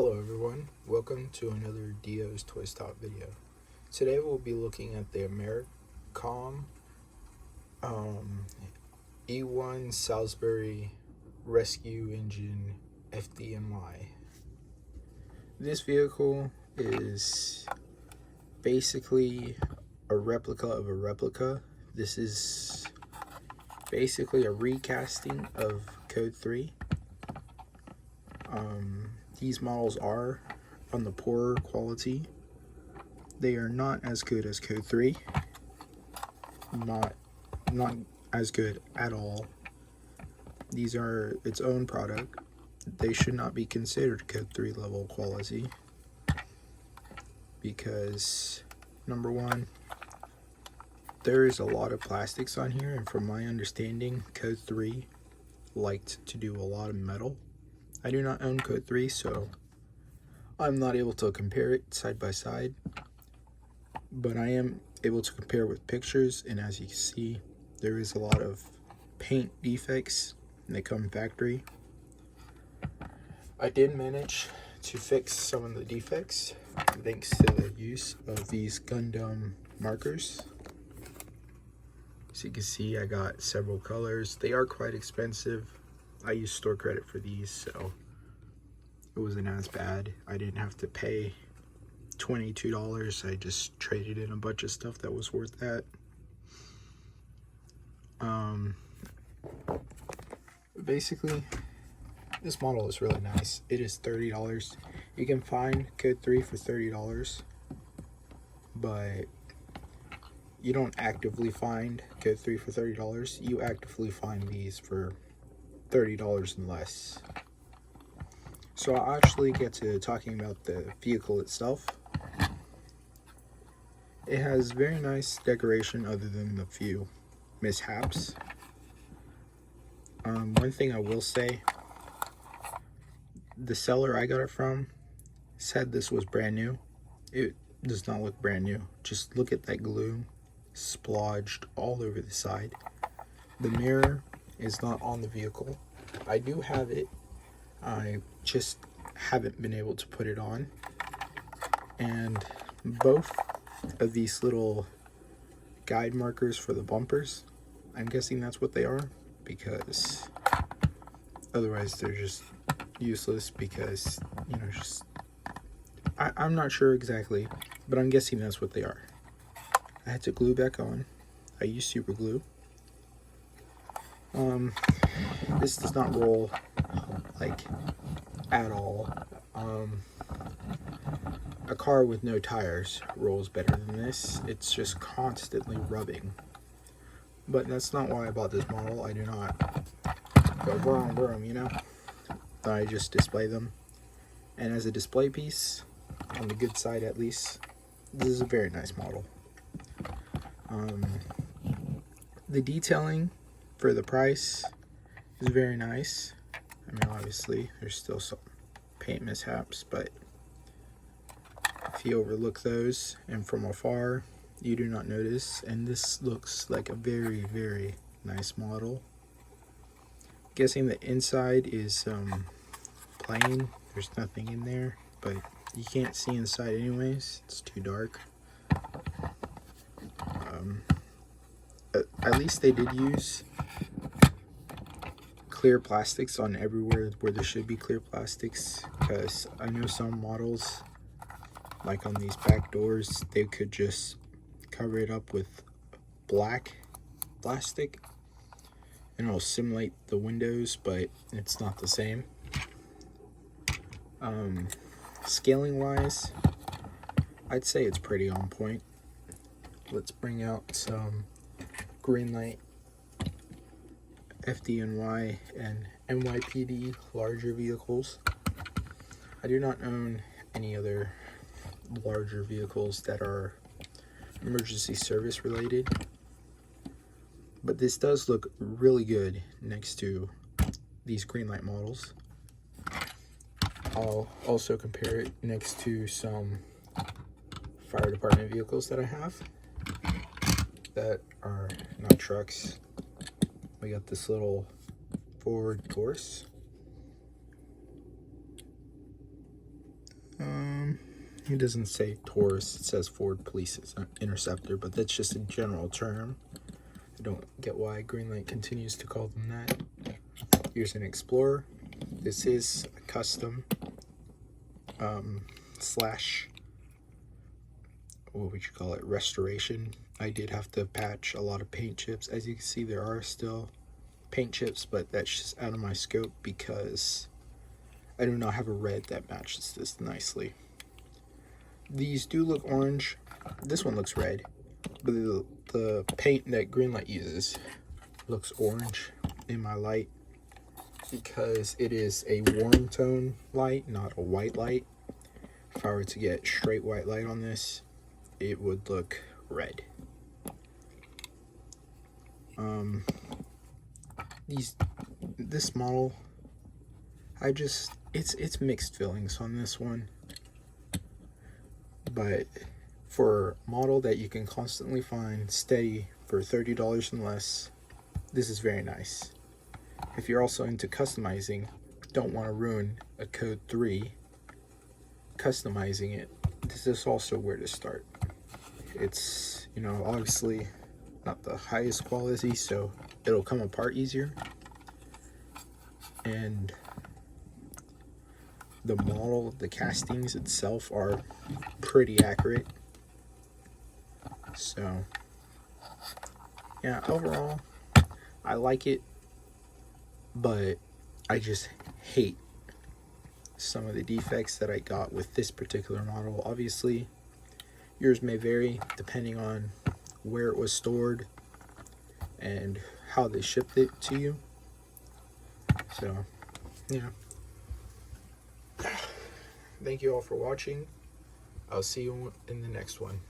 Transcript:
Hello everyone, welcome to another Dio's Toy Stop video. Today we'll be looking at the Amercom E1 Salisbury Rescue Engine FDNY. This vehicle is basically a replica of a replica. This is basically a recasting of Code 3. These models are on the poorer quality. They are not as good as Code 3. Not as good at all. These are its own product. They should not be considered Code 3 level quality because, number one, there is a lot of plastics on here, and from my understanding, Code 3 liked to do a lot of metal. I do not own Code 3, so I'm not able to compare it side by side, but I am able to compare with pictures, and as you can see, there is a lot of paint defects, and they come factory. I did manage to fix some of the defects thanks to the use of these Gundam markers. As you can see, I got several colors. They are quite expensive. I used store credit for these, so it wasn't as bad. I didn't have to pay $22. I just traded in a bunch of stuff that was worth that. Basically, this model is really nice. It is $30. You can find Code 3 for $30, but you don't actively find Code 3 for $30. You actively find these for $30 and less. So I'll actually get to talking about the vehicle itself. It has very nice decoration other than a few mishaps. One thing I will say, the seller I got it from said this was brand new. It does not look brand new. Just look at that glue splodged all over the side. The mirror is not on the vehicle. I do have it. I just haven't been able to put it on. And both of these little guide markers for the bumpers, I'm guessing that's what they are, because otherwise they're just useless, because, you know, just I'm not sure exactly, but I'm guessing that's what they are. I had to glue back on. I used super glue. This does not roll like at all. A car with no tires rolls better than this. It's just constantly rubbing. But that's not why I bought this model. I do not go vroom vroom, you know. I just display them. And as a display piece, on the good side at least, this is a very nice model. The detailing for the price is very nice. I mean, obviously, there's still some paint mishaps, but if you overlook those and from afar, you do not notice. And this looks like a very, very nice model. Guessing the inside is plain. There's nothing in there, but you can't see inside anyways. It's too dark. At least they did use clear plastics on everywhere where there should be clear plastics, because I know some models, like on these back doors, they could just cover it up with black plastic and it'll simulate the windows, but it's not the same. Scaling wise, I'd say it's pretty on point. Let's bring out some Greenlight FDNY and NYPD larger vehicles. I do not own any other larger vehicles that are emergency service related, but this does look really good next to these Greenlight models. I'll also compare it next to some fire department vehicles that I have that are not trucks. We got this little Ford Taurus. It doesn't say Taurus, it says Ford Police Interceptor, but that's just a general term. I don't get why Greenlight continues to call them that. Here's an Explorer. This is a custom slash, what would you call it, restoration. I did have to patch a lot of paint chips. As you can see, there are still paint chips, but that's just out of my scope because I do not have a red that matches this nicely. These do look orange. This one looks red, but the paint that Greenlight uses looks orange in my light because it is a warm tone light, not a white light. If I were to get straight white light on this, it would look red. This model, it's mixed feelings on this one. But for a model that you can constantly find steady for $30 and less, this is very nice. If you're also into customizing, don't want to ruin a Code 3, customizing it, this is also where to start. It's, you know, obviously not the highest quality, so it'll come apart easier. And the model, the castings itself are pretty accurate. So, yeah, overall, I like it, but I just hate some of the defects that I got with this particular model. Obviously, yours may vary depending on where it was stored and how they shipped it to you. So, yeah. Thank you all for watching. I'll see you in the next one.